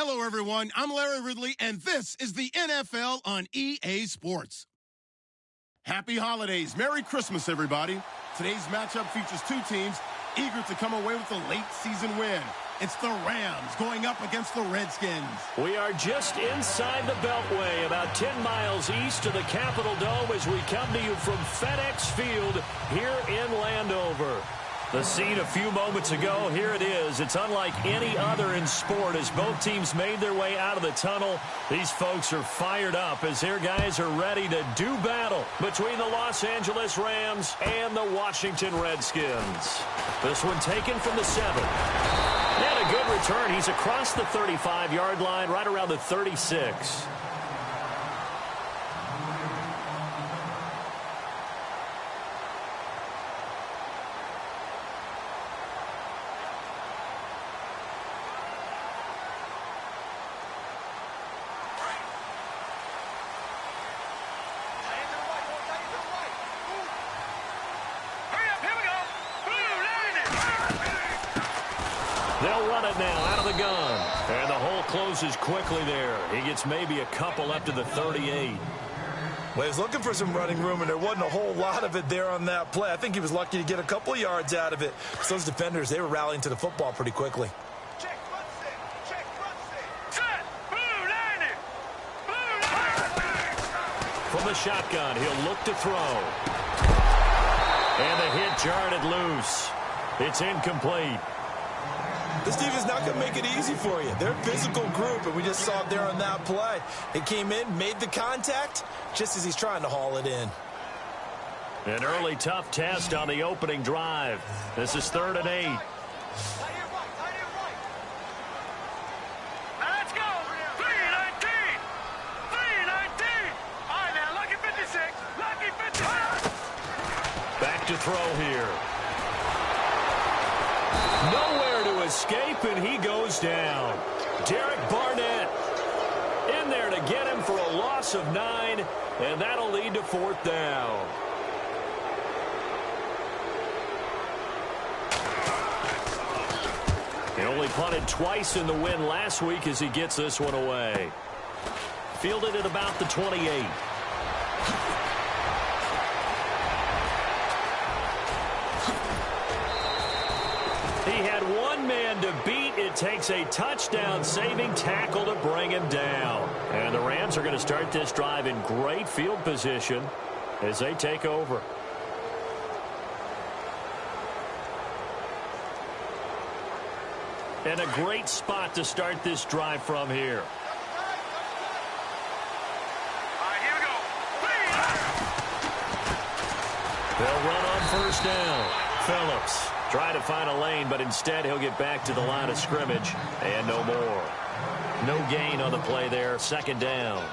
Hello, everyone. I'm Larry Ridley, and this is the NFL on EA Sports. Happy holidays. Merry Christmas, everybody. Today's matchup features two teams eager to come away with a late-season win. It's the Rams going up against the Redskins. We are just inside the Beltway, about 10 miles east of the Capitol Dome as we come to you from FedEx Field here in Landover. The scene a few moments ago, here it is. It's unlike any other in sport as both teams made their way out of the tunnel. These folks are fired up as their guys are ready to do battle between the Los Angeles Rams and the Washington Redskins. This one taken from the 7. And a good return. He's across the 35-yard line, right around the 36. They'll run it now out of the gun. And the hole closes quickly there. He gets maybe a couple up to the 38. Well, he was looking for some running room, and there wasn't a whole lot of it there on that play. I think he was lucky to get a couple of yards out of it. So those defenders, they were rallying to the football pretty quickly. Check front set. Check front set. Set. Blue landing. Blue landing. From the shotgun, he'll look to throw. And the hit jarred it loose. It's incomplete. This defense is not going to make it easy for you. They're a physical group, and we just saw it there on that play. It came in, made the contact, just as he's trying to haul it in. An early tough test on the opening drive. This is 3rd and 8. Let's go. 319. 319. All right, now, lucky 56. Lucky 56. Back to throw here. Nowhere to escape, and he goes down. Derek Barnett in there to get him for a loss of 9, and that'll lead to 4th down. He only punted twice in the win last week as he gets this one away. Fielded at about the 28. He had one man to beat. It takes a touchdown-saving tackle to bring him down. And the Rams are going to start this drive in great field position as they take over. And a great spot to start this drive from here. All right, here we go. They'll run on 1st down. Phillips try to find a lane, but instead he'll get back to the line of scrimmage and no more. No gain on the play there. 2nd down.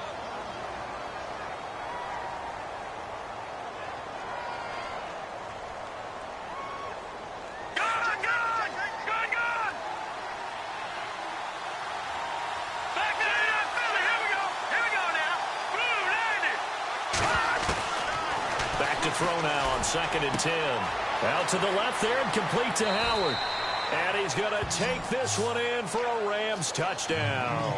Throw now on 2nd and 10. Out to the left there and complete to Howard. And he's going to take this one in for a Rams touchdown.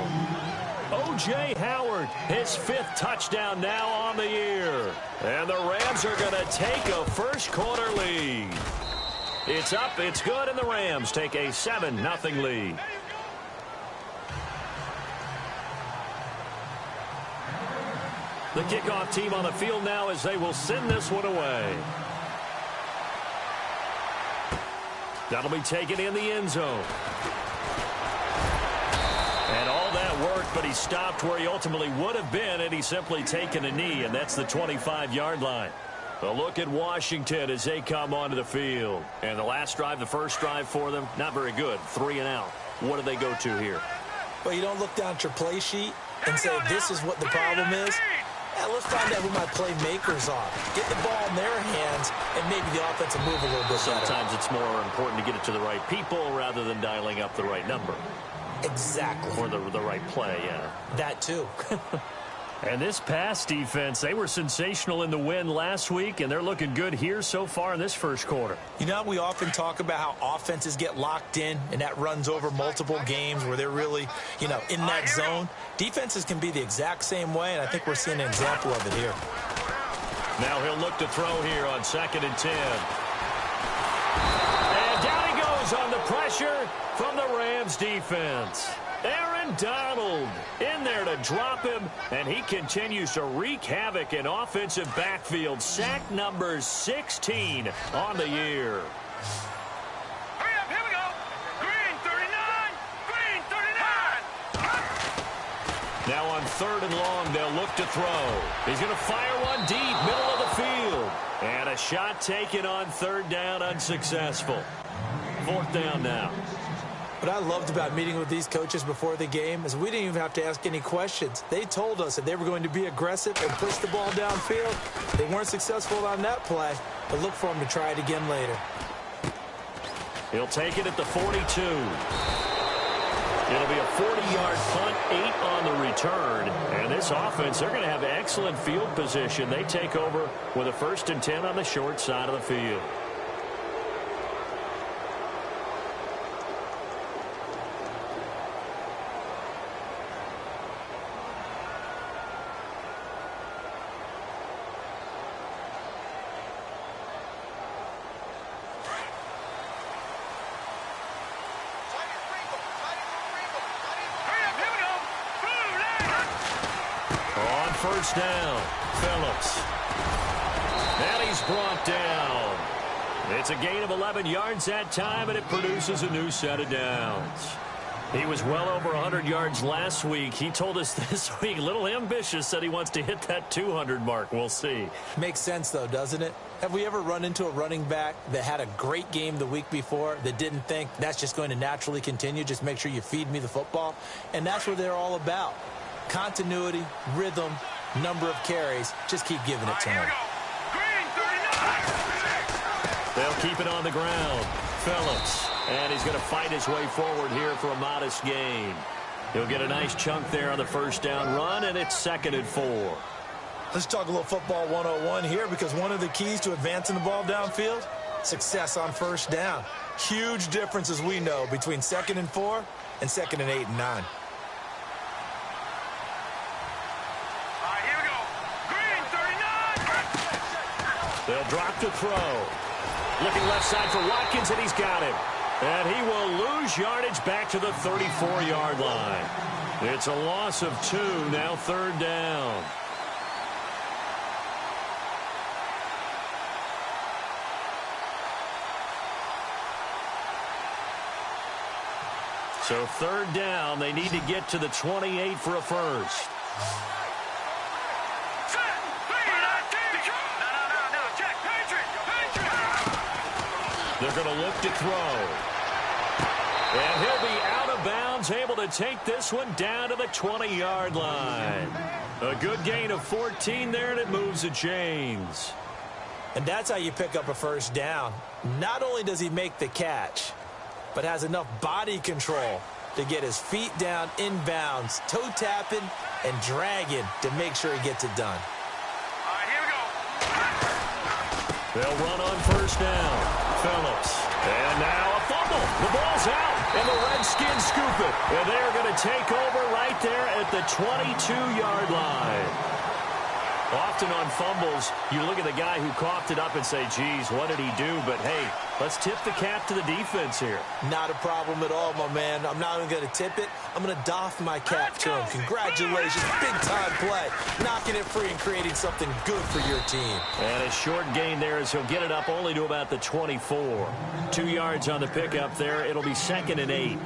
O.J. Howard, his 5th touchdown now on the year. And the Rams are going to take a first-quarter lead. It's up, it's good, and the Rams take a 7-0 lead. The kickoff team on the field now as they will send this one away. That'll be taken in the end zone. And all that work, but he stopped where he ultimately would have been had he simply taken a knee, and that's the 25-yard line. A look at Washington as they come onto the field. And the last drive, the first drive for them, not very good. 3 and out. What do they go to here? Well, you don't look down at your play sheet and say, this is what the problem is. Yeah, let's find out who my playmakers are. Get the ball in their hands, and maybe the offense will move a little bit better. Sometimes it's more important to get it to the right people rather than dialing up the right number. Exactly. Or the right play, yeah. That too. And this pass defense, they were sensational in the win last week, and they're looking good here so far in this first quarter. You know, we often talk about how offenses get locked in, and that runs over multiple games where they're really, in that zone. Defenses can be the exact same way, and I think we're seeing an example of it here. Now he'll look to throw here on 2nd and 10. And down he goes on the pressure from the Rams defense. Aaron Donald in there to drop him, and he continues to wreak havoc in offensive backfield. Sack number 16 on the year. Hurry up, here we go. Green 39, green 39. Now on 3rd and long, they'll look to throw. He's going to fire one deep, middle of the field. And a shot taken on 3rd down, unsuccessful. 4th down now. What I loved about meeting with these coaches before the game is we didn't even have to ask any questions. They told us that they were going to be aggressive and push the ball downfield. They weren't successful on that play, but look for them to try it again later. He'll take it at the 42. It'll be a 40-yard punt, 8 on the return. And this offense, they're going to have excellent field position. They take over with a 1st and 10 on the short side of the field. First down, Phillips. And he's brought down. It's a gain of 11 yards that time, and it produces a new set of downs. He was well over 100 yards last week. He told us this week, a little ambitious, said he wants to hit that 200 mark. We'll see. Makes sense, though, doesn't it? Have we ever run into a running back that had a great game the week before that didn't think that's just going to naturally continue? Just make sure you feed me the football. And that's what they're all about. Continuity, rhythm, number of carries. Just keep giving it to him. They'll keep it on the ground. Phillips. And he's going to fight his way forward here for a modest gain. He'll get a nice chunk there on the first down run, and it's 2nd and 4. Let's talk a little football 101 here, because one of the keys to advancing the ball downfield, success on first down. Huge difference, as we know, between 2nd and 4 and 2nd and 8 and 9. They'll drop to throw. Looking left side for Watkins, and he's got him. And he will lose yardage back to the 34-yard line. It's a loss of 2, now 3rd down. So 3rd down, they need to get to the 28 for a first. They're going to look to throw. And he'll be out of bounds, able to take this one down to the 20-yard line. A good gain of 14 there, and it moves the chains. And that's how you pick up a first down. Not only does he make the catch, but has enough body control to get his feet down inbounds, toe tapping and dragging to make sure he gets it done. All right, here we go. They'll run on first down. Phillips. And now a fumble. The ball's out, and the Redskins scoop it. And they're going to take over right there at the 22-yard line. Often on fumbles, you look at the guy who coughed it up and say, geez, what did he do? But, hey, let's tip the cap to the defense here. Not a problem at all, my man. I'm not even going to tip it. I'm going to doff my cap to him. Congratulations. Big-time play. Knocking it free and creating something good for your team. And a short gain there as he'll get it up only to about the 24. 2 yards on the pickup there. It'll be 2nd and 8.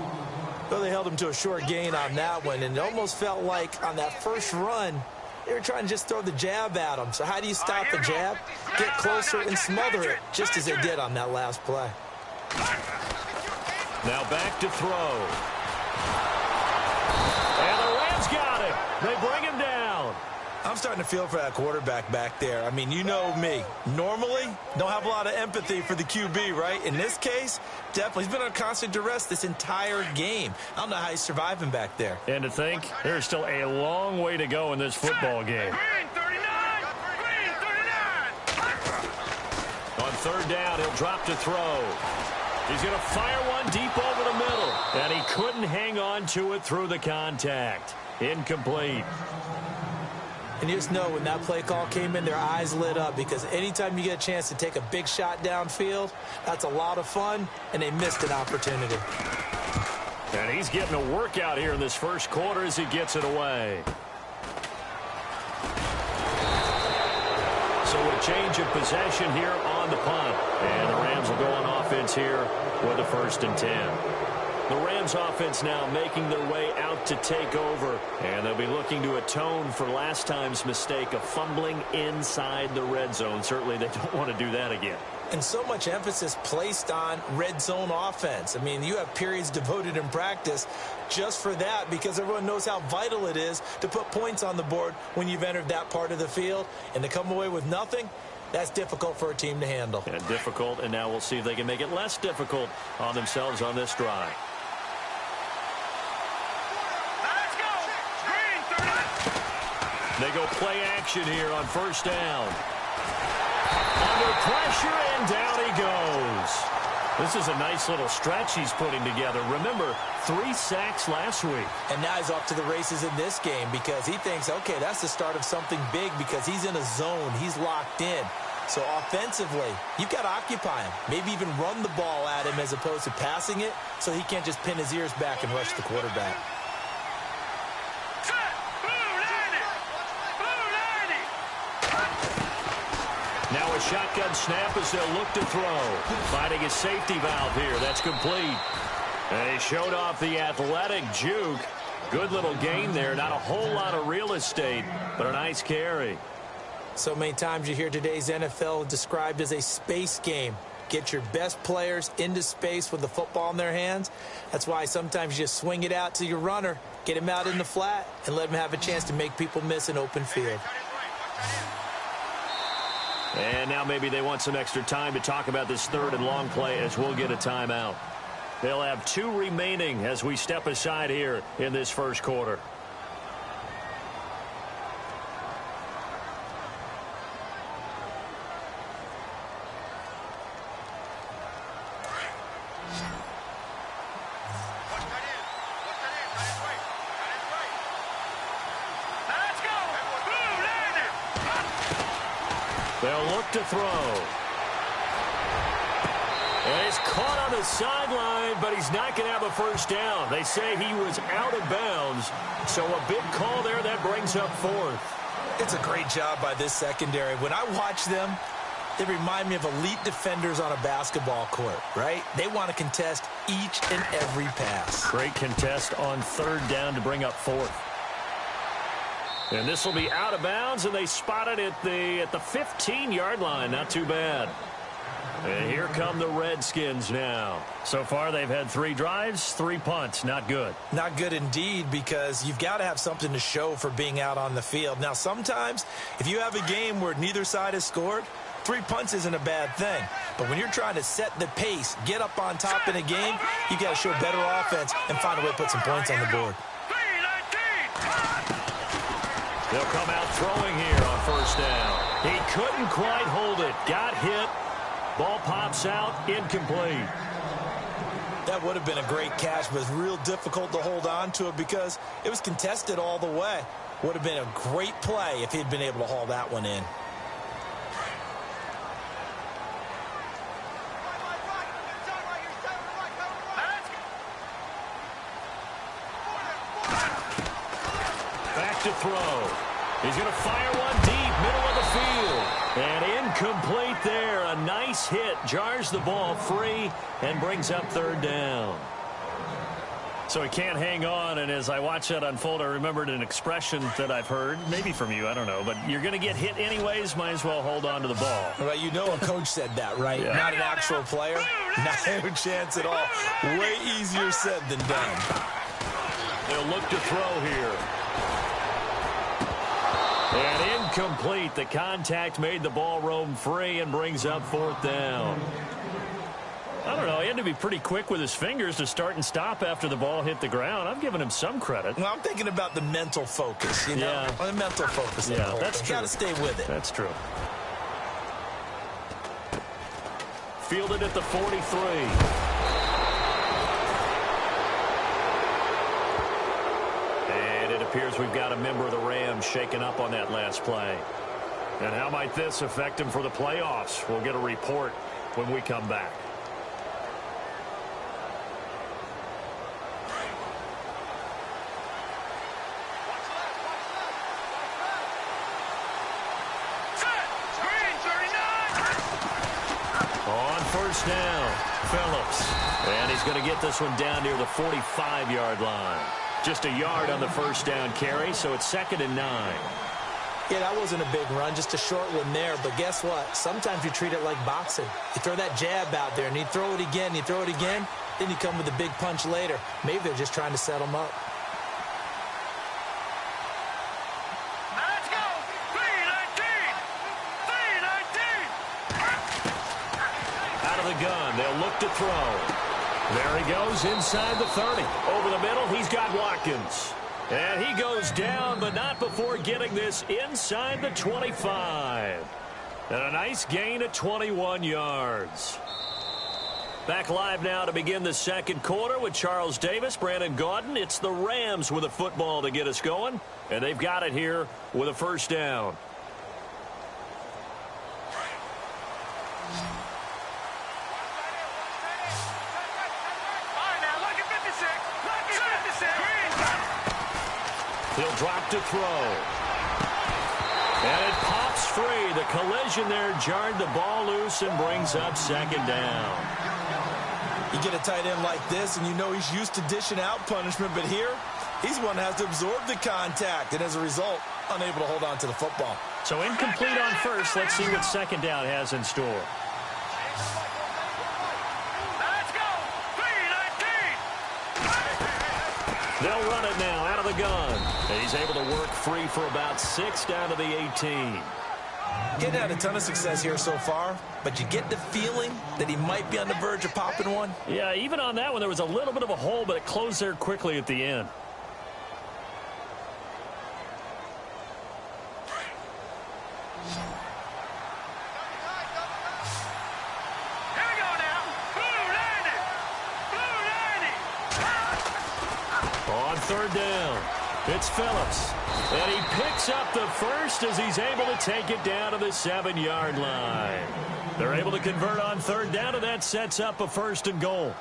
Well, they held him to a short gain on that one, and it almost felt like on that first run, they were trying to just throw the jab at him. So how do you stop the jab? Get closer and smother it, just as they did on that last play. Now back to throw. And the Rams got him. They bring him down. I'm starting to feel for that quarterback back there. I mean, you know me. Normally, don't have a lot of empathy for the QB, right? In this case, definitely. He's been on constant duress this entire game. I don't know how he's surviving back there. And to think, there's still a long way to go in this football game. Green 39! Green 39! On third down, he'll drop to throw. He's going to fire one deep over the middle. And he couldn't hang on to it through the contact. Incomplete. And you just know when that play call came in, their eyes lit up, because anytime you get a chance to take a big shot downfield, that's a lot of fun, and they missed an opportunity. And he's getting a workout here in this first quarter as he gets it away. So a change of possession here on the punt. And the Rams will go on offense here with a 1st and 10. The Rams offense now making their way out to take over. And they'll be looking to atone for last time's mistake of fumbling inside the red zone. Certainly they don't want to do that again. And so much emphasis placed on red zone offense. I mean, you have periods devoted in practice just for that, because everyone knows how vital it is to put points on the board when you've entered that part of the field. And to come away with nothing, that's difficult for a team to handle. And difficult, and now we'll see if they can make it less difficult on themselves on this drive. Let's go! Green 39! They go play action here on 1st down. Under pressure, and down he goes. This is a nice little stretch he's putting together. Remember, 3 sacks last week. And now he's off to the races in this game, because he thinks, okay, that's the start of something big, because he's in a zone. He's locked in. So offensively, you've got to occupy him. Maybe even run the ball at him as opposed to passing it, so he can't just pin his ears back and rush the quarterback. Set! Blue 90! Blue 90! Now a shotgun snap as they'll look to throw. Finding a safety valve here. That's complete. And he showed off the athletic juke. Good little gain there. Not a whole lot of real estate, but a nice carry. So many times you hear today's NFL described as a space game. Get your best players into space with the football in their hands. That's why sometimes you just swing it out to your runner, get him out in the flat, and let him have a chance to make people miss an open field. And now maybe they want some extra time to talk about this 3rd and long play, as we'll get a timeout. They'll have 2 remaining as we step aside here in this first quarter. Let's go! Blue 90! They'll look to throw. And he's caught on the sideline, but he's not going to have a 1st down. They say he was out of bounds, so a big call there that brings up 4th. It's a great job by this secondary. When I watch them, they remind me of elite defenders on a basketball court, right? They want to contest each and every pass. Great contest on 3rd down to bring up 4th. And this will be out of bounds, and they spot it at the 15-yard line. Not too bad. And here come the Redskins now. So far, they've had 3 drives, 3 punts. Not good. Not good indeed, because you've got to have something to show for being out on the field. Now, sometimes, if you have a game where neither side has scored, 3 punts isn't a bad thing. But when you're trying to set the pace, get up on top in a game, you got to show better offense and find a way to put some points on the board. They'll come out throwing here on 1st down. He couldn't quite hold it. Got hit. Ball pops out, incomplete. That would have been a great catch, but it's real difficult to hold on to it because it was contested all the way. Would have been a great play if he'd been able to haul that one in. Back to throw. He's going to fire one deep, middle of the field. And incomplete there. A nice hit. Jars the ball free and brings up 3rd down. So he can't hang on, and as I watch that unfold, I remembered an expression that I've heard, maybe from you, I don't know, but you're going to get hit anyways, might as well hold on to the ball. Well, you know a coach said that, right? Yeah. Not an actual player. Not a chance at all. Way easier said than done. They'll look to throw here. And incomplete. The contact made the ball roam free and brings up 4th down. I don't know. He had to be pretty quick with his fingers to start and stop after the ball hit the ground. I've given him some credit. Well, I'm thinking about the mental focus, you know? Yeah. The mental focus. Yeah, that's true. Got to stay with it. That's true. Fielded at the 43. And it appears we've got a member of the Rams shaken up on that last play. And how might this affect him for the playoffs? We'll get a report when we come back. First down, Phillips. And he's going to get this one down near the 45-yard line. Just a yard on the first down carry, so it's 2nd and 9. Yeah, that wasn't a big run, just a short one there. But guess what? Sometimes you treat it like boxing. You throw that jab out there, and you throw it again, you throw it again, then you come with a big punch later. Maybe they're just trying to set them up. Gun. They'll look to throw. There he goes inside the 30. Over the middle, he's got Watkins. And he goes down, but not before getting this inside the 25. And a nice gain of 21 yards. Back live now to begin the second quarter with Charles Davis, Brandon Gaudin. It's the Rams with a football to get us going. And they've got it here with a first down. He'll drop to throw. And it pops free. The collision there jarred the ball loose and brings up 2nd down. You get a tight end like this, and you know he's used to dishing out punishment, but here, he's one that has to absorb the contact, and as a result, unable to hold on to the football. So incomplete on first. Let's see what 2nd down has in store. They'll run it now out of the gun. And he's able to work free for about 6 down to the 18. Getting had a ton of success here so far, but you get the feeling that he might be on the verge of popping one. Yeah, even on that one, there was a little bit of a hole, but it closed there quickly at the end. On 3rd down, it's Phillips. And he picks up the first as he's able to take it down to the 7-yard line. They're able to convert on 3rd down, and that sets up a 1st and goal.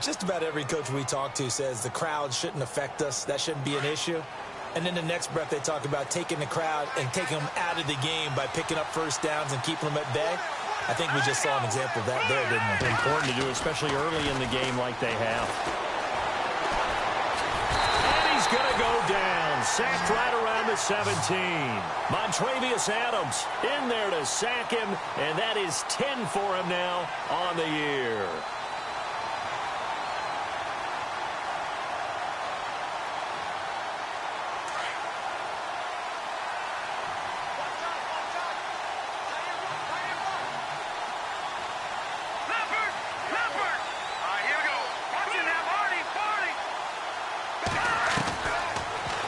Just about every coach we talk to says the crowd shouldn't affect us. That shouldn't be an issue. And then the next breath they talk about taking the crowd and taking them out of the game by picking up first downs and keeping them at bay. I think we just saw an example of that there, didn't we? Important to do, especially early in the game like they have. He's going to go down. Sacked right around the 17. Montravius Adams in there to sack him, and that is 10 for him now on the year.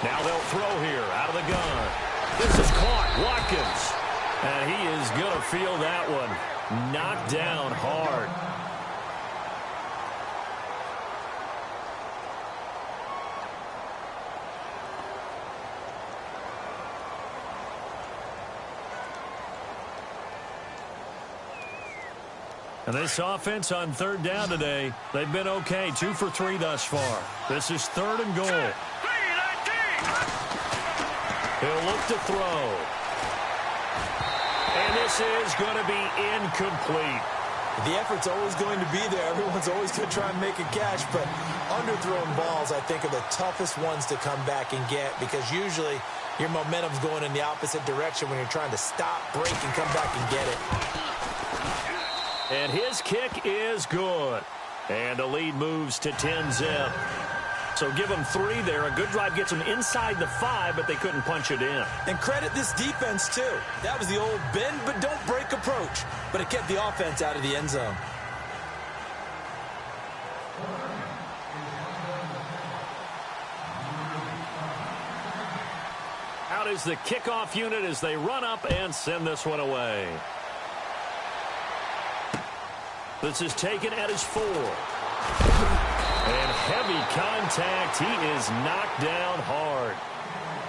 Now they'll throw here out of the gun. This is caught. Watkins. And he is going to feel that one. Knocked down hard. And this offense on 3rd down today, they've been okay. 2 for 3 thus far. This is 3rd and goal. He'll look to throw. And this is going to be incomplete. The effort's always going to be there. Everyone's always going to try and make a catch, but underthrown balls, I think, are the toughest ones to come back and get because usually your momentum's going in the opposite direction when you're trying to stop, break, and come back and get it. And his kick is good. And the lead moves to 10-zip. So give them 3 there. A good drive gets them inside the 5, but they couldn't punch it in. And credit this defense, too. That was the old bend but don't break approach, but it kept the offense out of the end zone. Out is the kickoff unit as they run up and send this one away. This is taken at his 4. And heavy contact. He is knocked down hard.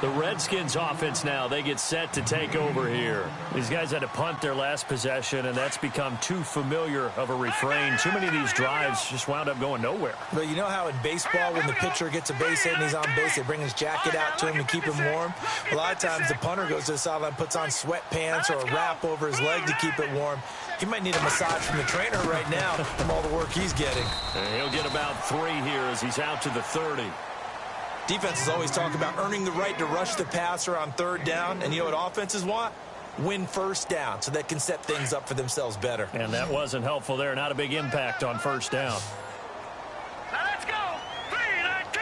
The Redskins offense now, they get set to take over here. These guys had to punt their last possession, and that's become too familiar of a refrain. Too many of these drives just wound up going nowhere. But you know how in baseball, when the pitcher gets a base hit and he's on base, they bring his jacket out to him to keep him warm? A lot of times the punter goes to the sideline, puts on sweatpants or a wrap over his leg to keep it warm. He might need a massage from the trainer right now from all the work he's getting. And he'll get about 3 here as he's out to the 30. Defenses always talk about earning the right to rush the passer on 3rd down. And you know what offenses want? Win 1st down so they can set things up for themselves better. And that wasn't helpful there. Not a big impact on 1st down. Now let's go. 3-19.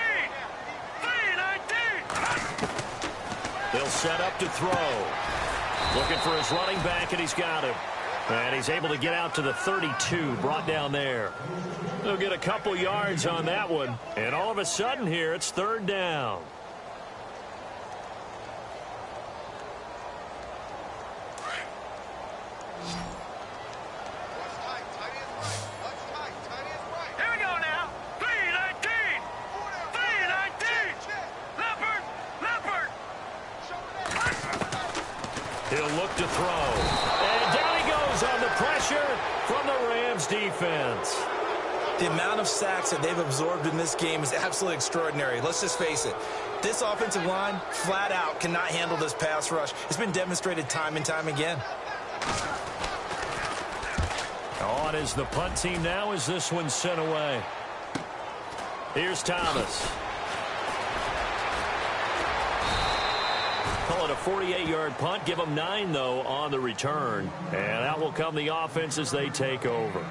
3-19. They'll set up to throw. Looking for his running back, and he's got him. And he's able to get out to the 32, brought down there. They'll get a couple yards on that one. And all of a sudden here, it's 3rd down. Here we go now. 3-19. 3-19. Leopard. He'll look to throw. And down he goes on the pressure from the Rams defense. The amount of sacks that they've absorbed in this game is absolutely extraordinary. Let's just face it. This offensive line, flat out, cannot handle this pass rush. It's been demonstrated time and time again. On is the punt team now as this one's sent away. Here's Thomas. Call it a 48-yard punt. Give them 9, though, on the return. And out will come the offense as they take over.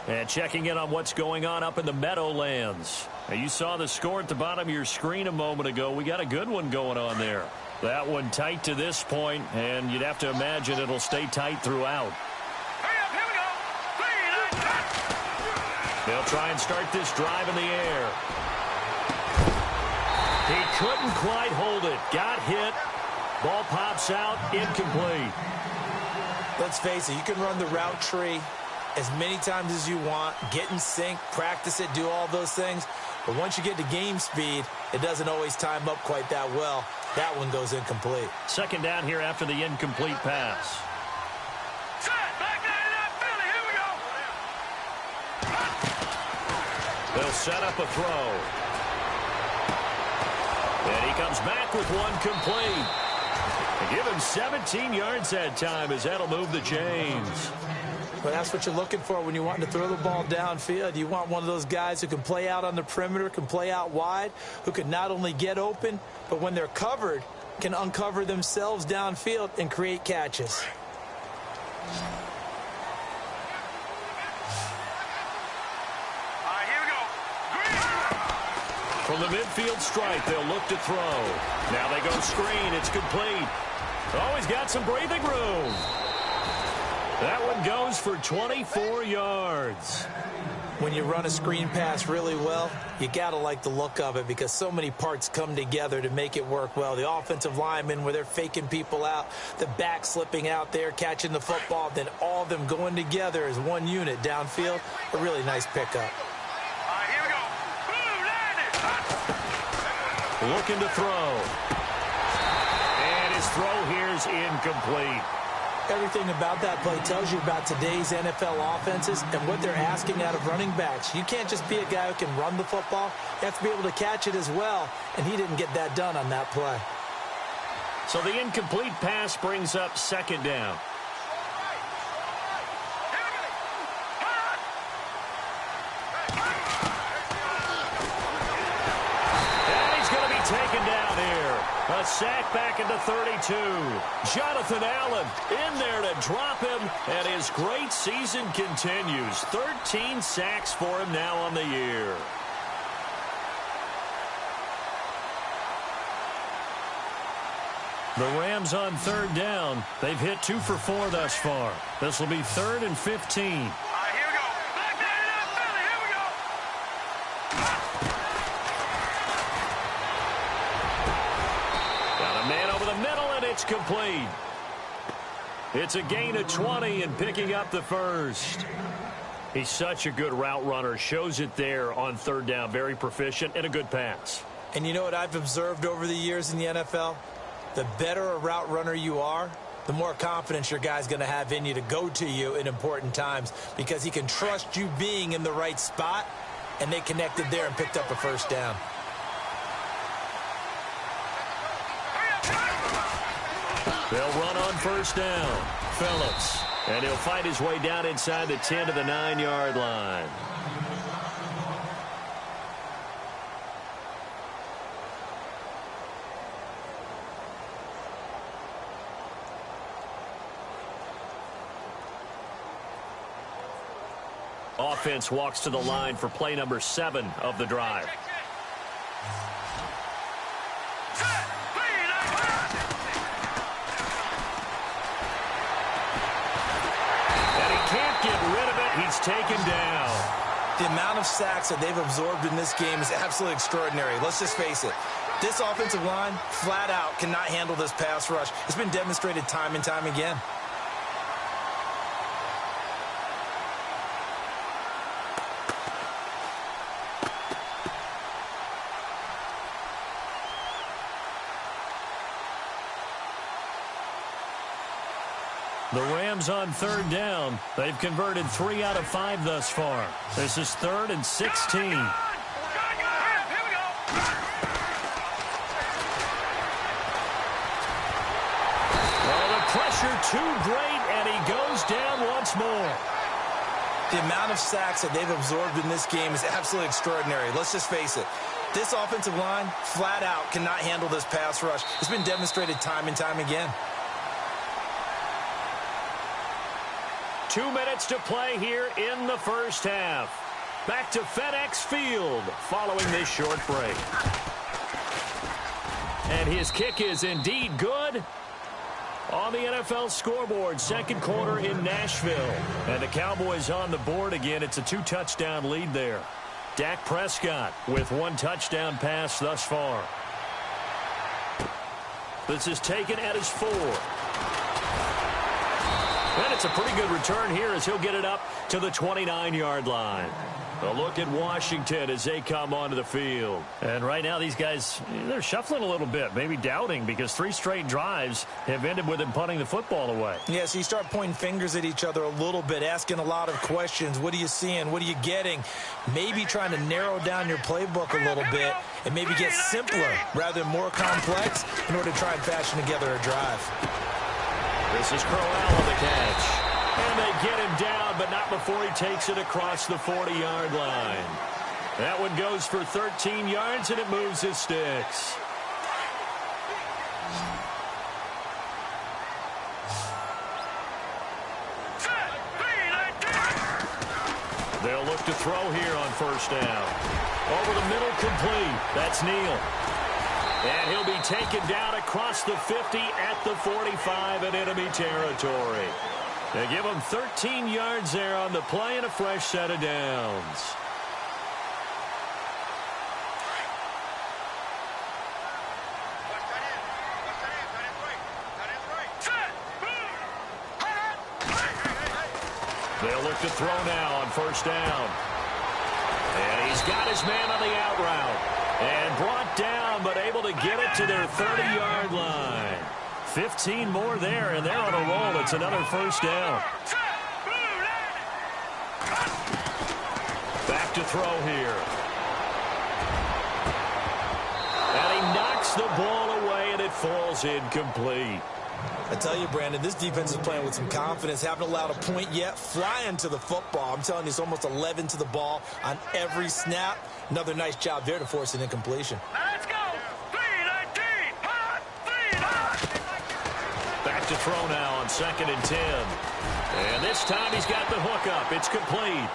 And checking in on what's going on up in the Meadowlands. Now, you saw the score at the bottom of your screen a moment ago. We got a good one going on there. That one tight to this point, and you'd have to imagine it'll stay tight throughout. Hurry up, here we go. 3-19. They'll try and start this drive in the air. He couldn't quite hold it. Got hit. Ball pops out. Incomplete. Let's face it, you can run the route tree as many times as you want, get in sync, practice it, do all those things. But once you get to game speed, it doesn't always time up quite that well. That one goes incomplete. 2nd down here after the incomplete pass. Set. Back 99 Philly. Here we go. They'll set up a throw. And he comes back with one complete. And give him 17 yards that time as that'll move the chains. But that's what you're looking for when you want to throw the ball downfield. You want one of those guys who can play out on the perimeter, can play out wide, who can not only get open, but when they're covered, can uncover themselves downfield and create catches. All right, here we go. Green. From the midfield stripe, they'll look to throw. Now they go screen. It's complete. Oh, he's got some breathing room. That one goes for 24 yards. When you run a screen pass really well, you got to like the look of it because so many parts come together to make it work well. The offensive linemen, where they're faking people out, the back slipping out there, catching the football, then all of them going together as one unit downfield. A really nice pickup. All right, here we go. Blue, landed. Looking to throw. And his throw here is incomplete. Everything about that play tells you about today's NFL offenses and what they're asking out of running backs. You can't just be a guy who can run the football. You have to be able to catch it as well, and he didn't get that done on that play. So the incomplete pass brings up 2nd down. And he's going to be taken down here. A sack back into 32. Jonathan Allen in there to drop him, and his great season continues. 13 sacks for him now on the year. The Rams on third down. They've hit 2 for 4 thus far. This will be 3rd and 15. All right, here we go. Back there in that Philly. Here we go. Got a man over the middle, and it's complete. It's a gain of 20 and picking up the first. He's such a good route runner. Shows it there on third down. Very proficient and a good pass. And you know what I've observed over the years in the NFL? The better a route runner you are, the more confidence your guy's going to have in you to go to you in important times because he can trust you being in the right spot, and they connected there and picked up a first down. They'll run on first down. Phillips. And he'll fight his way down inside the 10 to the 9-yard line. Offense walks to the line for play number 7 of the drive. He's taken down. The amount of sacks that they've absorbed in this game is absolutely extraordinary. Let's just face it. This offensive line, flat out, cannot handle this pass rush. It's been demonstrated time and time again. The Rams on third down. They've converted 3 out of 5 thus far. This is 3rd and 16. Here we go. Oh, the pressure too great, and he goes down once more. The amount of sacks that they've absorbed in this game is absolutely extraordinary. Let's just face it. This offensive line, flat out, cannot handle this pass rush. It's been demonstrated time and time again. 2 minutes to play here in the first half. Back to FedEx Field following this short break. And his kick is indeed good. On the NFL scoreboard, second quarter in Nashville. And the Cowboys on the board again. It's a 2-touchdown lead there. Dak Prescott with 1 touchdown pass thus far. This is taken at his 4. And it's a pretty good return here as he'll get it up to the 29-yard line. A look at Washington as they come onto the field. And right now these guys, they're shuffling a little bit, maybe doubting, because 3 straight drives have ended with them punting the football away. Yeah, so you start pointing fingers at each other a little bit, asking a lot of questions. What are you seeing? What are you getting? Maybe trying to narrow down your playbook a little bit and maybe get simpler rather than more complex in order to try and fashion together a drive. This is Crowell on the catch. And they get him down, but not before he takes it across the 40-yard line. That one goes for 13 yards, and it moves his sticks. They'll look to throw here on first down. Over the middle, complete. That's Neal. And he'll be taken down across the 50 at the 45 in enemy territory. They give him 13 yards there on the play and a fresh set of downs. They'll look to throw now on first down. And he's got his man on the out route. And brought down, but able to get it to their 30-yard line. 15 more there, and they're on a roll. It's another first down. Back to throw here. And he knocks the ball away, and it falls incomplete. I tell you, Brandon, this defense is playing with some confidence. Haven't allowed a point yet. Flying to the football. I'm telling you, it's almost 11 to the ball on every snap. Another nice job there to force an incompletion. Let's go. 3-19. Hot. 3-9. Back to throw now on 2nd and 10. And this time he's got the hook up. It's complete.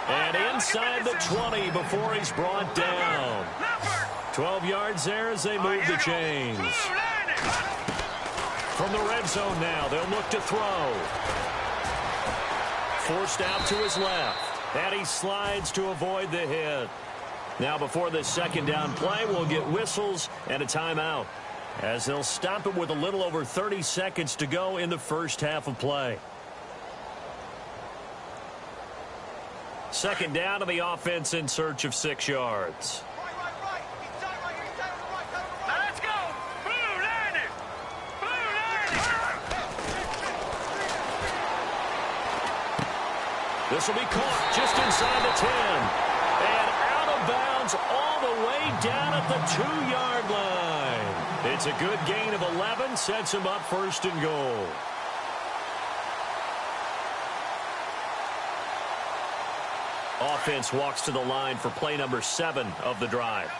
And inside the 20 before he's brought down. 12 yards there as they move the chains. From the red zone now, they'll look to throw. Forced out to his left. And he slides to avoid the hit. Now before this second down play, we'll get whistles and a timeout, as they'll stop it with a little over 30 seconds to go in the first half of play. Second down to the offense in search of 6 yards. Let's go! Blue landing! Blue landing! This will be caught just inside the 10. And out of bounds all the way down at the 2-yard line. It's a good gain of 11, sets him up first and goal. Offense walks to the line for play number 7 of the drive.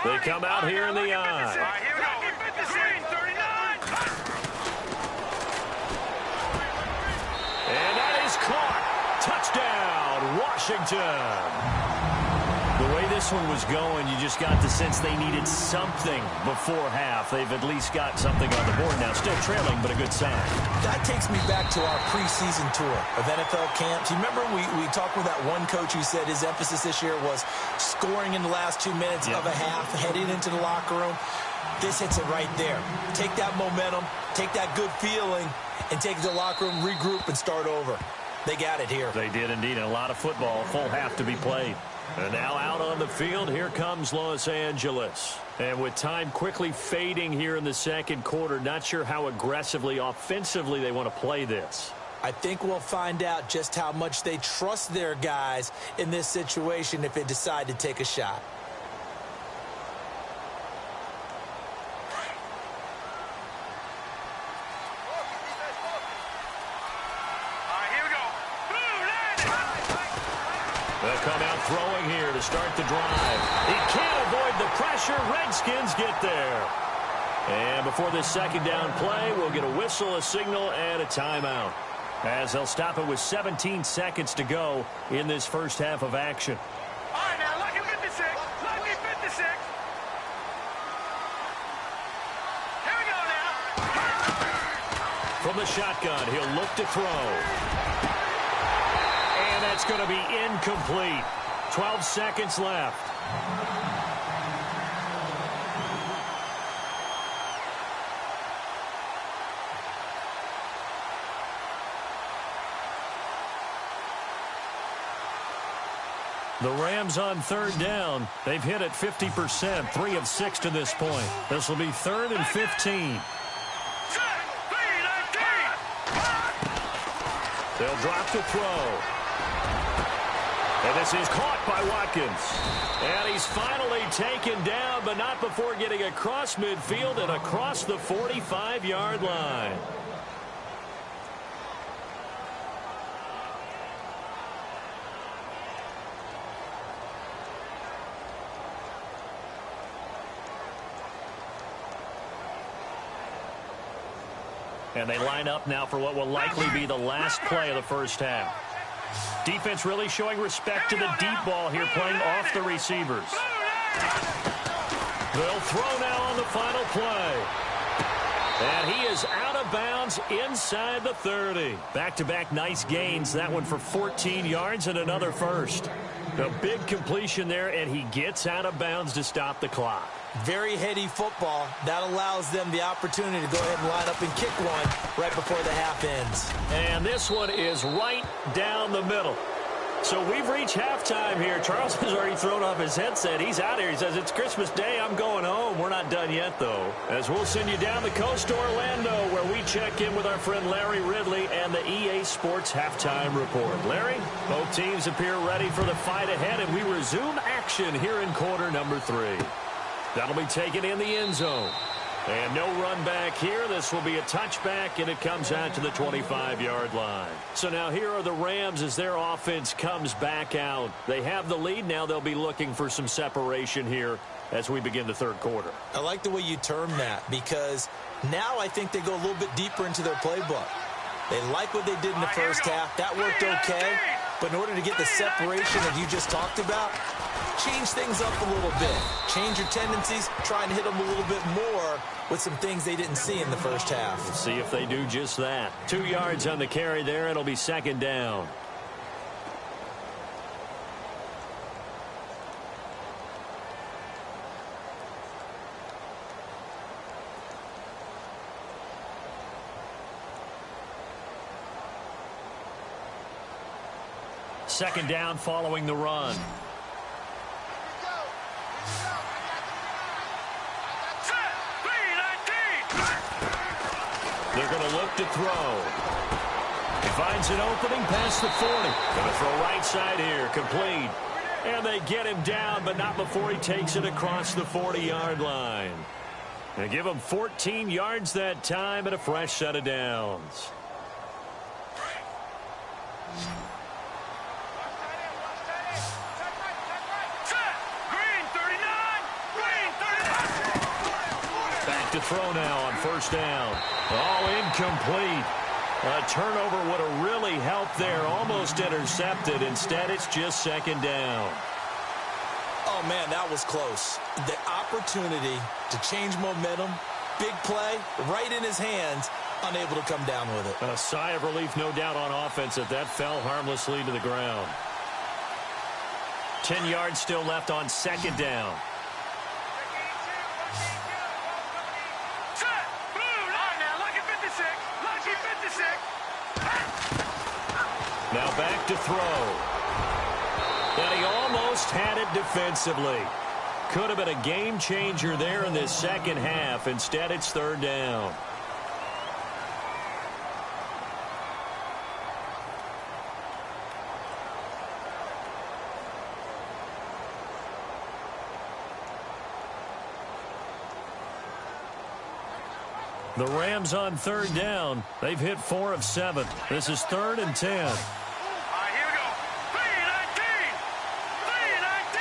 They come out here in the eye. Here we go. 39. And that is caught. Touchdown, Washington. The way this one was going, you just got the sense they needed something before half. They've at least got something on the board now. Still trailing, but a good sign. That takes me back to our preseason tour of NFL camps. You remember we talked with that one coach who said his emphasis this year was scoring in the last 2 minutes of a half, heading into the locker room. This hits it right there. Take that momentum, take that good feeling, and take it to the locker room, regroup, and start over. They got it here. They did indeed. A lot of football, full half to be played. And now out on the field, here comes Los Angeles. And with time quickly fading here in the second quarter, not sure how aggressively, offensively they want to play this. I think we'll find out just how much they trust their guys in this situation if they decide to take a shot. They'll come out throwing here to start the drive. He can't avoid the pressure. Redskins get there. And before this second down play, we'll get a whistle, a signal, and a timeout, as they'll stop it with 17 seconds to go in this first half of action. All right, now, lucky 56. Lucky 56. Here we go now. From the shotgun, he'll look to throw. And that's going to be incomplete. 12 seconds left. The Rams on third down. They've hit it 50%, 3 of 6 to this point. This will be 3rd and 15. They'll drop to throw. And this is caught by Watkins. And he's finally taken down, but not before getting across midfield and across the 45-yard line. And they line up now for what will likely be the last play of the first half. Defense really showing respect to the deep ball here, playing off the receivers. They'll throw now on the final play. And he is out of bounds inside the 30. Back-to-back nice gains. That one for 14 yards and another first. A big completion there, and he gets out of bounds to stop the clock. Very heady football. That allows them the opportunity to go ahead and line up and kick one right before the half ends. And this one is right down the middle. So we've reached halftime here. Charles has already thrown off his headset. He's out here. He says, it's Christmas Day. I'm going home. We're not done yet, though, as we'll send you down the coast to Orlando, where we check in with our friend Larry Ridley and the EA Sports Halftime Report. Larry, both teams appear ready for the fight ahead, and we resume action here in quarter number 3. That'll be taken in the end zone. And no run back here. This will be a touchback, and it comes out to the 25-yard line. So now here are the Rams as their offense comes back out. They have the lead. Now they'll be looking for some separation here as we begin the third quarter. I like the way you term that, because now I think they go a little bit deeper into their playbook. They like what they did in the first half. That worked okay. But in order to get the separation that you just talked about, change things up a little bit. Change your tendencies, try and hit them a little bit more with some things they didn't see in the first half. Let's see if they do just that. 2 yards on the carry there. It'll be second down. Second down following the run. They're going to look to throw. He finds an opening past the 40. Going to throw right side here. Complete. And they get him down, but not before he takes it across the 40-yard line. They give him 14 yards that time and a fresh set of downs. To throw now on first down. Oh, incomplete. A turnover would have really helped there. Almost intercepted. Instead, it's just second down. Oh, man, that was close. The opportunity to change momentum, big play, right in his hands, unable to come down with it. A sigh of relief, no doubt, on offense if that fell harmlessly to the ground. 10 yards still left on second down. Now back to throw. And he almost had it defensively. Could have been a game changer there in this second half. Instead, it's third down. The Rams on third down. They've hit 4 of 7. This is 3rd and 10. All right, here we go. 3-19. 3-19.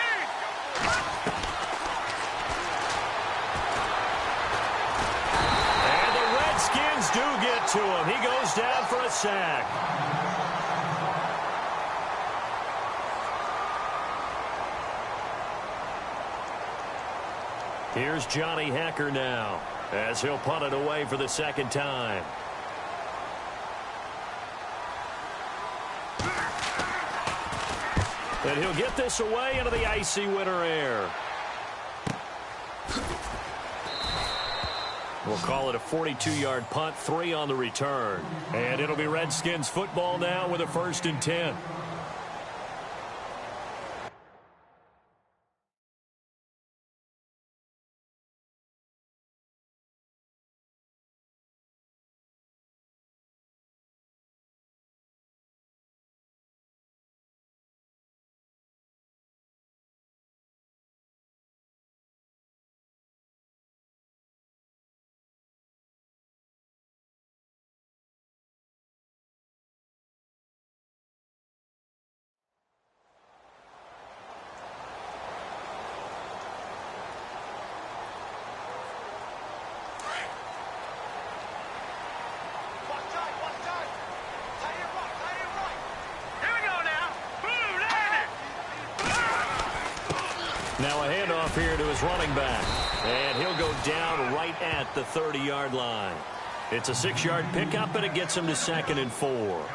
And the Redskins do get to him. He goes down for a sack. Here's Johnny Hecker now, as he'll punt it away for the second time. And he'll get this away into the icy winter air. We'll call it a 42-yard punt, 3 on the return. And it'll be Redskins football now with a 1st and 10. Now a handoff here to his running back. And he'll go down right at the 30-yard line. It's a 6-yard pickup, and it gets him to 2nd and 4.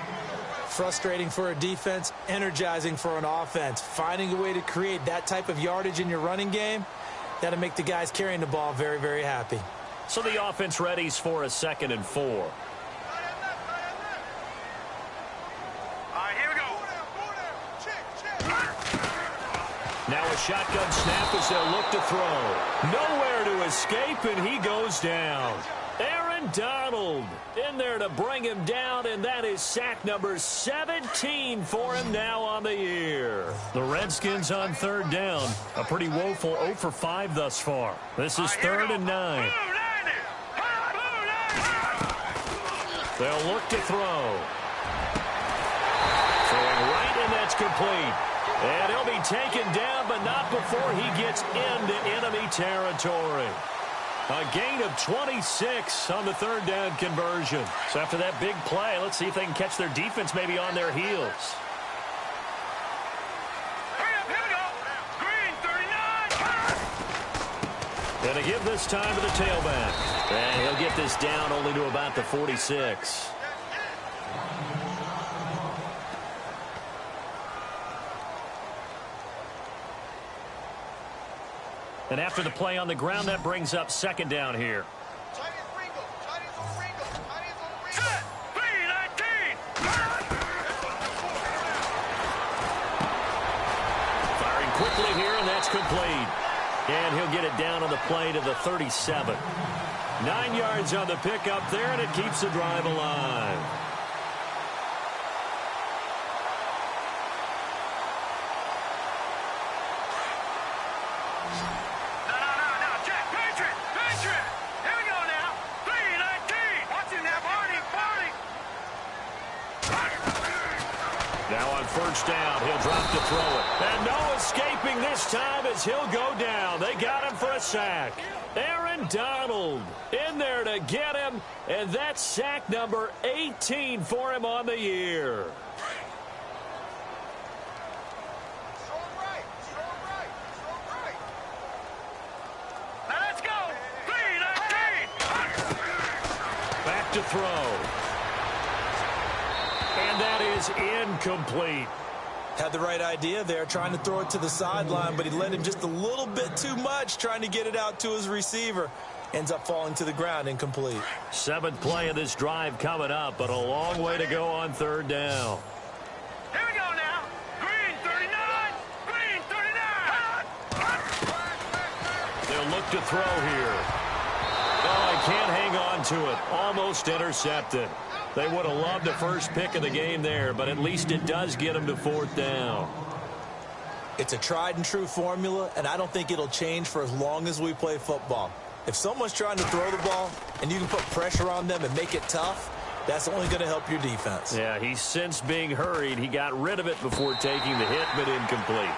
Frustrating for a defense, energizing for an offense. Finding a way to create that type of yardage in your running game, that'll make the guys carrying the ball very, very happy. So the offense readies for a 2nd and 4. Now a shotgun snap as they'll look to throw. Nowhere to escape, and he goes down. Aaron Donald in there to bring him down, and that is sack number 17 for him now on the year. The Redskins on third down. A pretty woeful 0 for 5 thus far. This is 3rd and 9. They'll look to throw. Throwing right, and that's complete. And he'll be taken down, but not before he gets into enemy territory. A gain of 26 on the third down conversion. So after that big play, let's see if they can catch their defense maybe on their heels. Going to give this time to the tailback. And he'll get this down only to about the 46. And after the play on the ground, that brings up second down here. Firing quickly here, and that's complete. And he'll get it down on the play to the 37. 9 yards on the pickup there, and it keeps the drive alive. Now on first down, he'll drop to throw it. And no escaping this time as he'll go down. They got him for a sack. Aaron Donald in there to get him, and that's sack number 18 for him on the year. Let's go. 3-19. Back to throw. And that is incomplete. Had the right idea there, trying to throw it to the sideline, but he led him just a little bit too much, trying to get it out to his receiver. Ends up falling to the ground, incomplete. 7th play of this drive coming up, but a long way to go on third down. Here we go now. Green 39. Green 39. They'll look to throw here. Oh, he can't hang on to it. Almost intercepted. They would have loved the first pick of the game there, but at least it does get them to 4th down. It's a tried and true formula, and I don't think it'll change for as long as we play football. If someone's trying to throw the ball and you can put pressure on them and make it tough, that's only going to help your defense. Yeah, he's since being hurried. He got rid of it before taking the hit, but incomplete.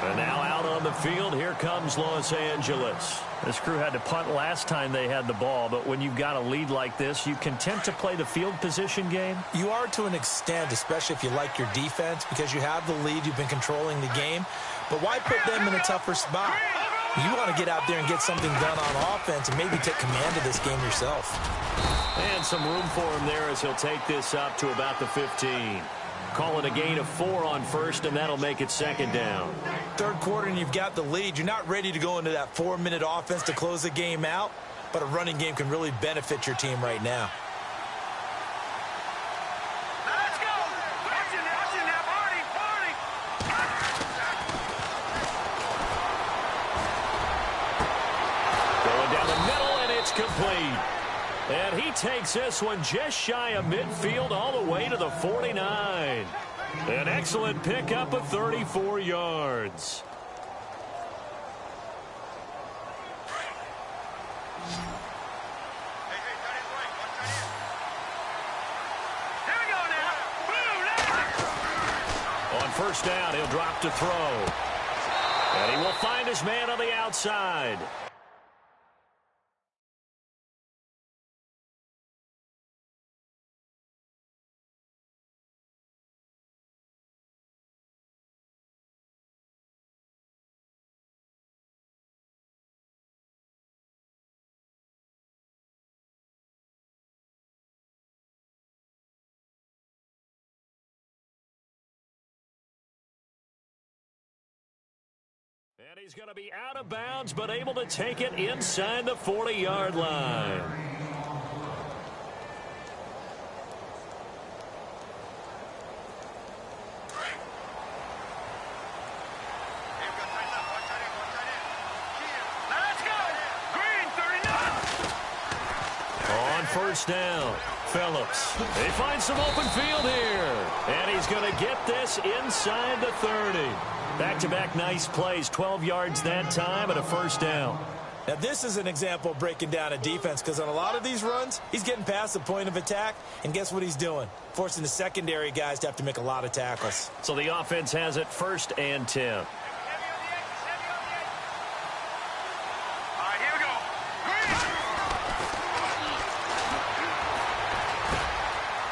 And now out on the field, here comes Los Angeles. This crew had to punt last time they had the ball, but when you've got a lead like this, you content to play the field position game? You are to an extent, especially if you like your defense, because you have the lead, you've been controlling the game. But why put them in a tougher spot? You want to get out there and get something done on offense and maybe take command of this game yourself. And some room for him there as he'll take this up to about the 15. Call it a gain of 4 on first, and that'll make it second down. Third quarter, and you've got the lead. You're not ready to go into that 4-minute offense to close the game out, but a running game can really benefit your team right now. Let's go. Watch it now, Barney. Going down the middle, and it's complete. And he takes this one just shy of midfield all the way to the 49. An excellent pickup of 34 yards. Here we go now. On first down, he'll drop to throw. And he will find his man on the outside. And he's going to be out of bounds, but able to take it inside the 40-yard line. Let's go. Green 39. On first down, Phillips. They find some open field here. And he's going to get this inside the 30. Back-to-back nice plays, 12 yards that time and a first down. Now, this is an example of breaking down a defense, because on a lot of these runs, he's getting past the point of attack, and guess what he's doing? Forcing the secondary guys to have to make a lot of tackles. So the offense has it 1st and 10. All right, here we go.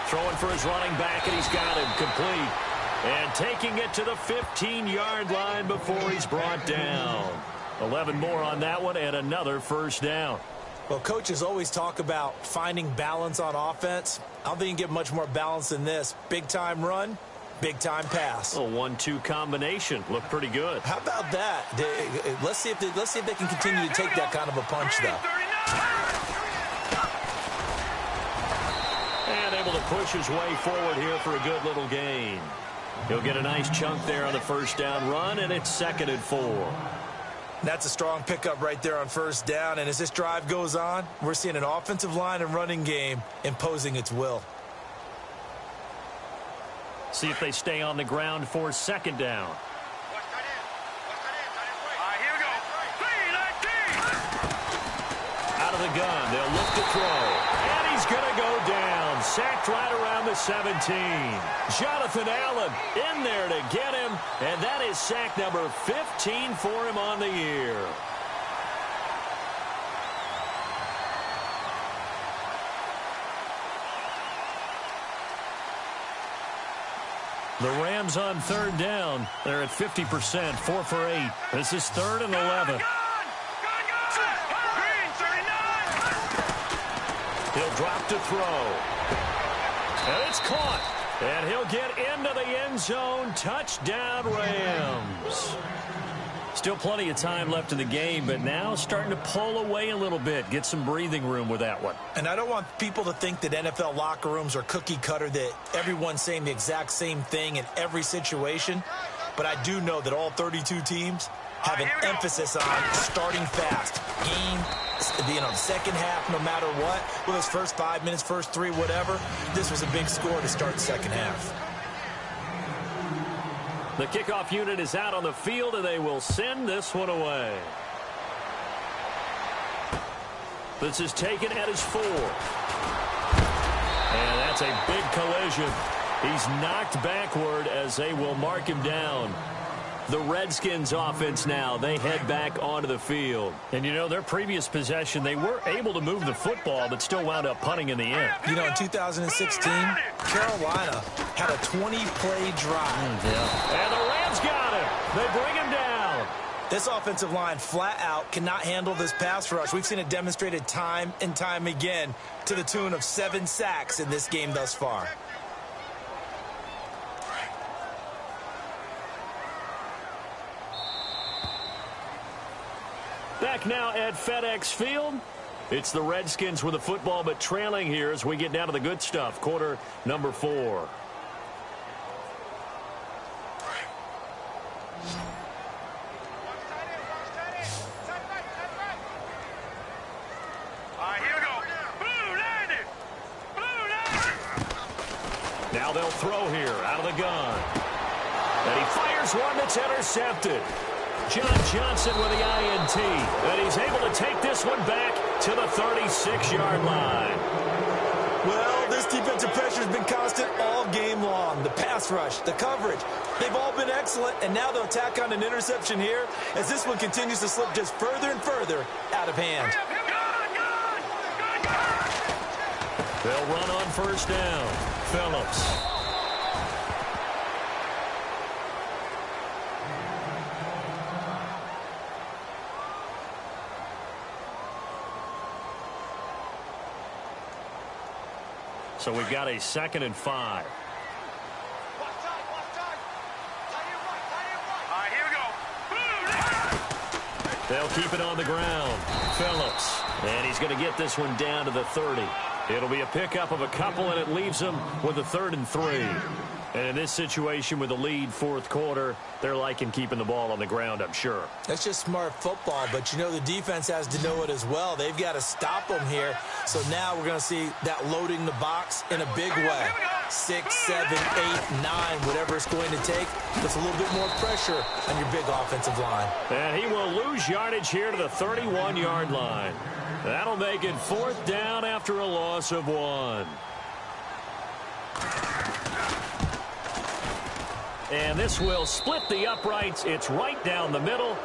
Throwing for his running back, and he's got him complete. And taking it to the 15-yard line before he's brought down. 11 more on that one and another first down. Well, coaches always talk about finding balance on offense. I don't think you can get much more balance than this. Big-time run, big-time pass. A 1-2 combination. Looked pretty good. How about that? Let's see if they can continue to take that kind of a punch, though. And able to push his way forward here for a good little gain. He'll get a nice chunk there on the first down run, and it's 2nd and 4. That's a strong pickup right there on first down. And as this drive goes on, we're seeing an offensive line and running game imposing its will. See if they stay on the ground for 2nd down. Here we go. Out of the gun, they'll look to throw. And he's going to go down. Sacked right around the 17. Jonathan Allen in there to get him. And that is sack number 15 for him on the year. The Rams on 3rd down. They're at 50%, 4 for 8. This is 3rd and 11. He'll drop to throw. And it's caught. And he'll get into the end zone. Touchdown, Rams. Still plenty of time left in the game, but now starting to pull away a little bit. Get some breathing room with that one. And I don't want people to think that NFL locker rooms are cookie cutter, that everyone's saying the exact same thing in every situation. But I do know that all 32 teams have an emphasis on starting fast. Game, second half, no matter what. Well, those first 5 minutes, first 3, whatever. This was a big score to start second half. The kickoff unit is out on the field, and they will send this one away. This is taken at his 4. And that's a big collision. He's knocked backward as they will mark him down. The Redskins offense now, they head back onto the field. And, you know, their previous possession, they were able to move the football, but still wound up punting in the end. You know, in 2016, Carolina had a 20-play drive. And the Rams got him. They bring him down. This offensive line flat out cannot handle this pass rush. We've seen it demonstrated time and time again to the tune of 7 sacks in this game thus far. Back now at FedEx Field. It's the Redskins with the football, but trailing here as we get down to the good stuff. Quarter number 4. Here we go. Now they'll throw here out of the gun. And he fires one that's intercepted. John Johnson with the INT. And he's able to take this one back to the 36-yard line. Well, this defensive pressure has been constant all game long. The pass rush, the coverage, they've all been excellent. And now they'll tack on an interception here as this one continues to slip just further and further out of hand. They'll run on first down. Phillips. So we've got a 2nd and 5. Here we go. They'll keep it on the ground. Phillips. And he's going to get this one down to the 30. It'll be a pickup of a couple, and it leaves them with a 3rd and 3. And in this situation with the lead 4th quarter, they're liking keeping the ball on the ground, I'm sure. That's just smart football, but you know the defense has to know it as well. They've got to stop them here. So now we're going to see that loading the box in a big way. 6, 7, 8, 9, whatever it's going to take. Puts a little bit more pressure on your big offensive line. And he will lose yardage here to the 31-yard line. That'll make it 4th down after a loss of 1. And this will split the uprights. It's right down the middle.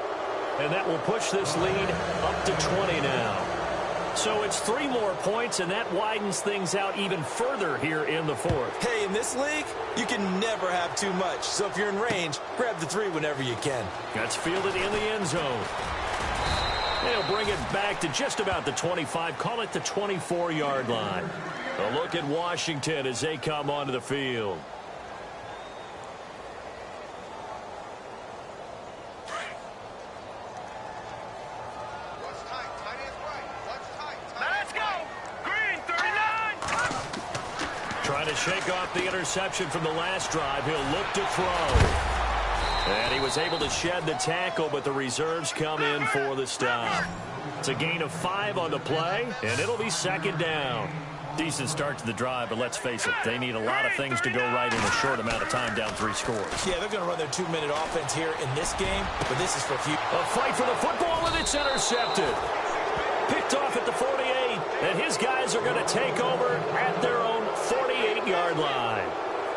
And that will push this lead up to 20 now. So it's 3 more points, and that widens things out even further here in the 4th. Hey, in this league, you can never have too much. So if you're in range, grab the 3 whenever you can. That's fielded in the end zone. They'll bring it back to just about the 25, call it the 24-yard line. A look at Washington as they come onto the field. Let's go. Green 39. Trying to shake off the interception from the last drive. He'll look to throw. And he was able to shed the tackle, but the reserves come in for the stop. It's a gain of 5 on the play, and it'll be second down. Decent start to the drive, but let's face it, they need a lot of things to go right in a short amount of time, down 3 scores. Yeah, they're going to run their 2-minute offense here in this game, but this is for a few. A fight for the football, and it's intercepted. Picked off at the 48, and his guys are going to take over at their own 48-yard line.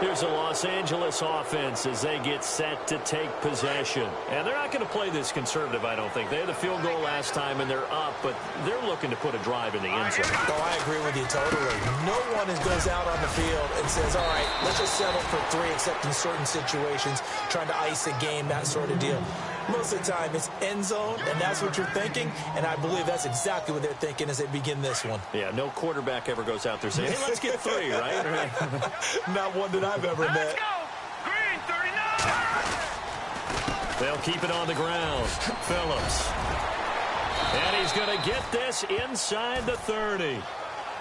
Here's a Los Angeles offense as they get set to take possession. And they're not going to play this conservative, I don't think. They had the field goal last time, and they're up, but they're looking to put a drive in the end zone. Oh, I agree with you totally. No one goes out on the field and says, all right, let's just settle for 3, except in certain situations, trying to ice a game, that sort of deal. Most of the time, it's end zone, and that's what you're thinking, and I believe that's exactly what they're thinking as they begin this one. Yeah, no quarterback ever goes out there saying, hey, let's get 3, right? Not one that I've ever met. Let's go. Green 39. They'll keep it on the ground. Phillips. And he's going to get this inside the 30.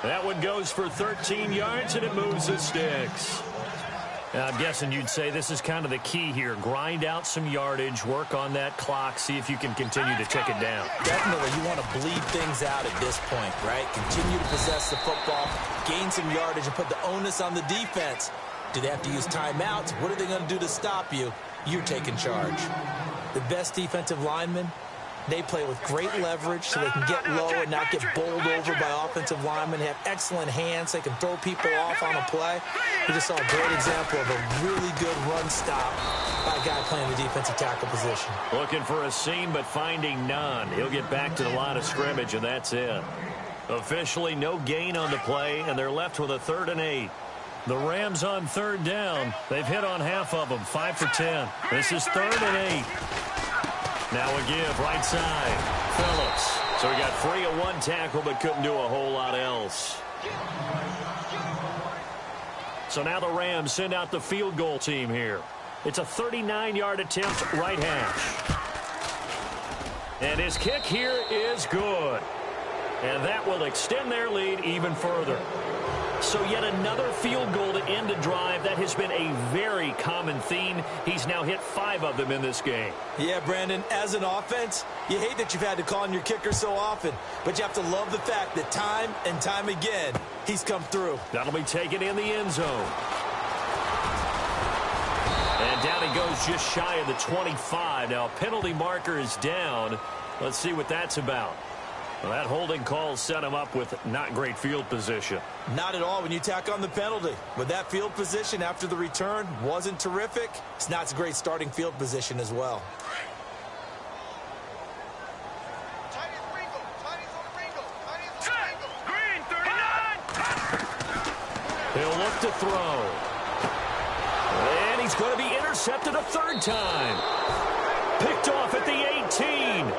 That one goes for 13 yards, and it moves the sticks. I'm guessing you'd say this is kind of the key here. Grind out some yardage, work on that clock, see if you can continue to tick it down. Definitely, you want to bleed things out at this point, right? Continue to possess the football, gain some yardage, and put the onus on the defense. Do they have to use timeouts? What are they going to do to stop you? You're taking charge. The best defensive linemen, they play with great leverage so they can get low and not get bowled over by offensive linemen. They have excellent hands. They can throw people off on a play. We just saw a great example of a really good run stop by a guy playing the defensive tackle position. Looking for a seam, but finding none. He'll get back to the line of scrimmage, and that's it. Officially, no gain on the play, and they're left with a 3rd and 8. The Rams on 3rd down. They've hit on half of them, 5 for 10. This is 3rd and 8. Now a give, right side. Phillips. So he got free of 1 tackle, but couldn't do a whole lot else. So now the Rams send out the field goal team here. It's a 39-yard attempt, right hash. And his kick here is good. And that will extend their lead even further. So yet another field goal to end a drive. That has been a very common theme. He's now hit 5 of them in this game. Yeah, Brandon, as an offense, you hate that you've had to call on your kicker so often, but you have to love the fact that time and time again, he's come through. That'll be taken in the end zone. And down he goes just shy of the 25. Now, penalty marker is down. Let's see what that's about. Well, that holding call set him up with not great field position. Not at all when you tack on the penalty. But that field position after the return wasn't terrific. It's not a great starting field position as well. Green 39. He'll look to throw. And he's going to be intercepted a 3rd time. Picked off at the 18.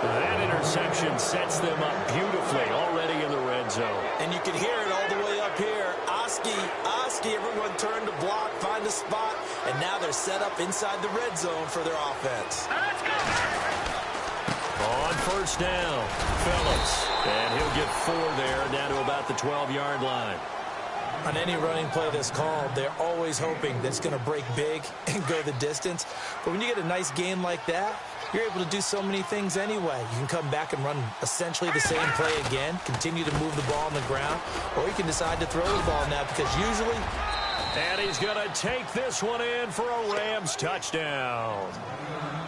That interception sets them up beautifully already in the red zone. And you can hear it all the way up here. Oski, everyone turned to block, find a spot, and now they're set up inside the red zone for their offense. Let's go. On 1st down, Phillips. And he'll get 4 there, down to about the 12-yard line. On any running play that's called, they're always hoping that it's going to break big and go the distance. But when you get a nice gain like that, you're able to do so many things anyway. You can come back and run essentially the same play again, continue to move the ball on the ground, or you can decide to throw the ball now because usually... And he's going to take this one in for a Rams touchdown.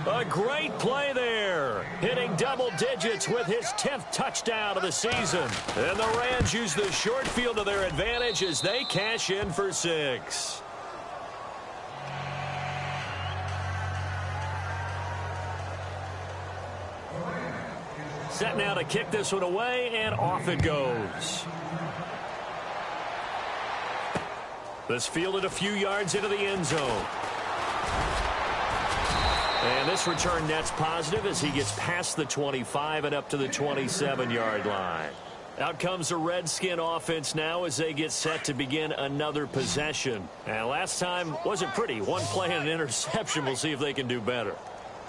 A great play there, hitting double digits with his 10th touchdown of the season. And the Rams use the short field to their advantage as they cash in for 6. Set now to kick this one away, and off it goes. This fielded a few yards into the end zone. And this return net's positive as he gets past the 25 and up to the 27-yard line. Out comes the Redskin offense now as they get set to begin another possession. And last time wasn't pretty. One play and an interception. We'll see if they can do better.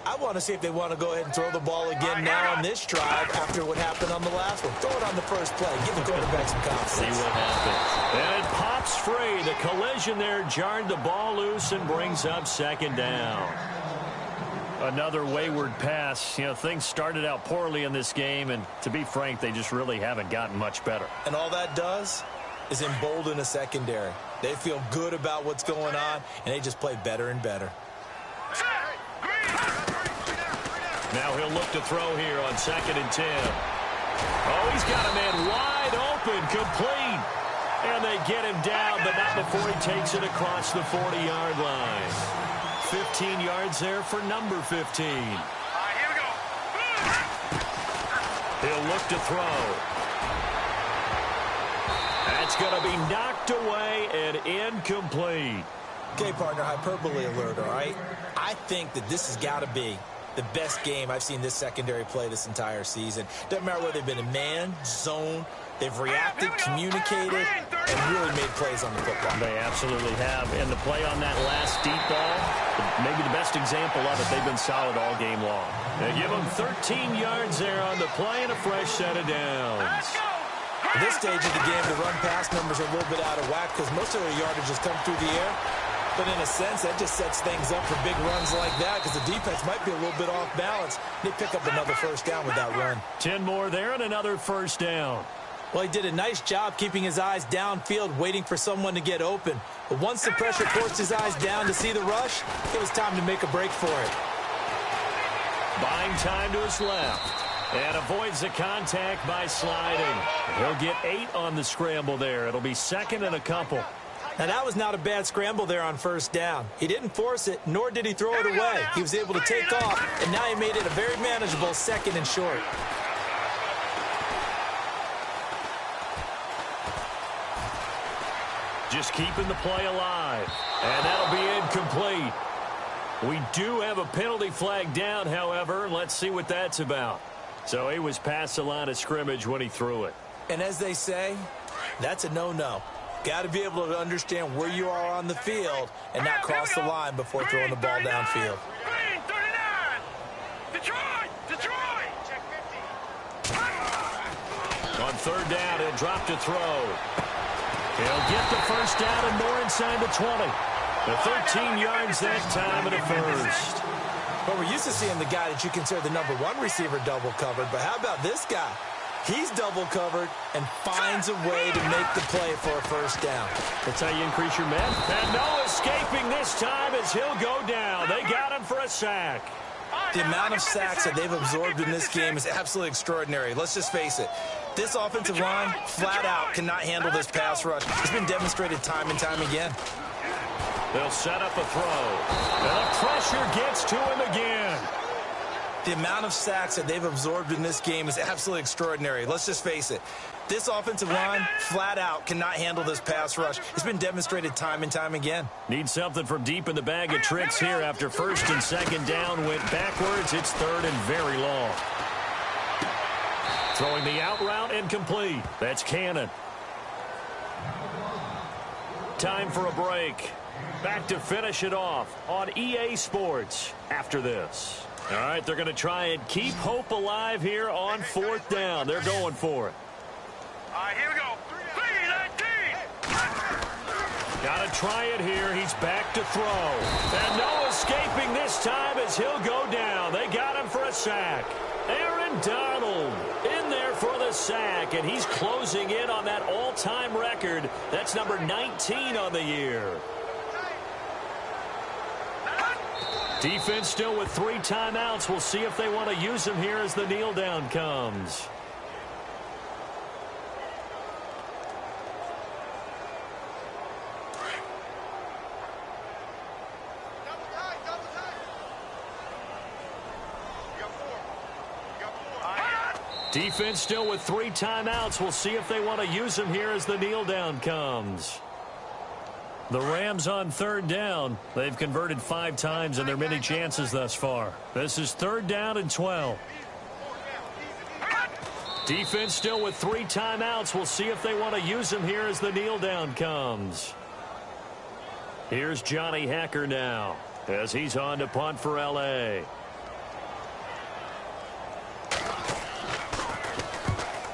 I want to see if they want to go ahead and throw the ball again now on this drive after what happened on the last one. Throw it on the first play. Give the quarterback some confidence. See what happens. And it pops free. The collision there jarred the ball loose and brings up second down. Another wayward pass. You know, things started out poorly in this game, and to be frank, they just really haven't gotten much better. And all that does is embolden a secondary. They feel good about what's going on, and they just play better and better. Now he'll look to throw here on 2nd and 10. Oh, he's got a man wide open, complete. And they get him down, but not before he takes it across the 40-yard line. 15 yards there for number 15. Here we go. He'll look to throw. That's going to be knocked away and incomplete. Okay, partner, hyperbole alert, all right? I think that this has got to be the best game I've seen this secondary play this entire season. Doesn't matter whether they've been in man, zone, they've reacted, communicated, and really made plays on the football. They absolutely have. And the play on that last deep ball, maybe the best example of it, they've been solid all game long. They give them 13 yards there on the play and a fresh set of downs. At this stage of the game, the run-pass numbers are a little bit out of whack because most of their yardage has come through the air. But in a sense, that just sets things up for big runs like that because the defense might be a little bit off balance. They pick up another first down with that run. 10 more there and another first down. Well, he did a nice job keeping his eyes downfield, waiting for someone to get open. But once the pressure forced his eyes down to see the rush, it was time to make a break for it. Buying time to his left. And avoids the contact by sliding. He'll get 8 on the scramble there. It'll be 2nd and a couple. Now, that was not a bad scramble there on first down. He didn't force it, nor did he throw it away. He was able to take off, and now he made it a very manageable 2nd and short. Just keeping the play alive. And that'll be incomplete. We do have a penalty flag down, however. Let's see what that's about. So he was past the line of scrimmage when he threw it. And as they say, that's a no-no. Got to be able to understand where you are on the field and not cross the line before throwing the ball downfield. Green 39. Detroit. Check 50. On 3rd down, he'll drop to throw. He'll get the first down and more inside the 20. The 13 yards that time and a first. Well, we're used to seeing the guy that you consider the number 1 receiver double covered, but how about this guy? He's double covered and finds a way to make the play for a first down. That's how you increase your men. And no escaping this time as he'll go down. They got him for a sack. The amount of sacks that they've absorbed in this game is absolutely extraordinary. Let's just face it. This offensive line, flat out, cannot handle this pass rush. It's been demonstrated time and time again. They'll set up a throw. And the pressure gets to him again. The amount of sacks that they've absorbed in this game is absolutely extraordinary. Let's just face it. This offensive line, flat out, cannot handle this pass rush. It's been demonstrated time and time again. Need something from deep in the bag of tricks here after 1st and 2nd down. Went backwards. It's 3rd and very long. Throwing the out route incomplete. That's Cannon. Time for a break. Back to finish it off on EA Sports after this. All right, they're going to try and keep hope alive here on 4th down. They're going for it. Here we go. 3-19. Got to try it here. He's back to throw. And no escaping this time as he'll go down. They got him for a sack. Aaron Donald in there for the sack, and he's closing in on that all-time record. That's number 19 on the year. Defense still with 3 timeouts. We'll see if they want to use them here as the kneel down comes. Defense still with 3 timeouts. We'll see if they want to use them here as the kneel down comes. The Rams on third down. They've converted 5 times in their many chances thus far. This is 3rd down and 12. Defense still with 3 timeouts. We'll see if they want to use them here as the kneel down comes. Here's Johnny Hacker now as he's on to punt for LA.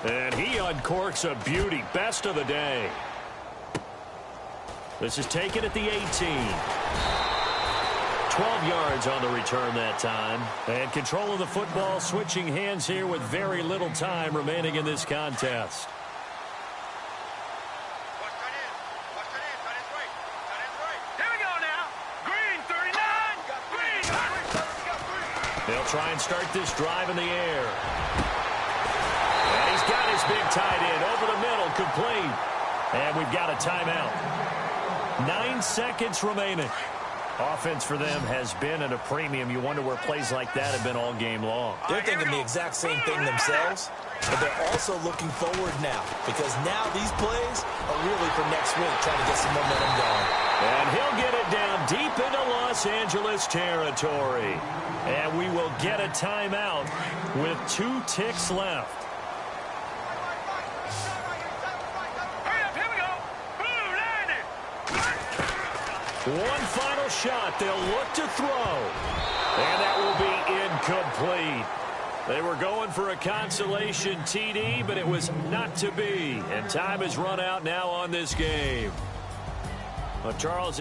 And he uncorks a beauty. Best of the day. This is taken at the 18. 12 yards on the return that time. And control of the football switching hands here with very little time remaining in this contest. Here we go now. Green 39. Green. They'll try and start this drive in the air. And he's got his big tight end over the middle, complete. And we've got a timeout. 9 seconds remaining. Offense for them has been at a premium. You wonder where plays like that have been all game long. They're thinking the exact same thing themselves, but they're also looking forward now because now these plays are really for next week, trying to get some momentum going. And he'll get it down deep into Los Angeles territory. And we will get a timeout with 2 ticks left. One final shot. They'll look to throw. And that will be incomplete. They were going for a consolation TD, but it was not to be. And time has run out now on this game. Charles.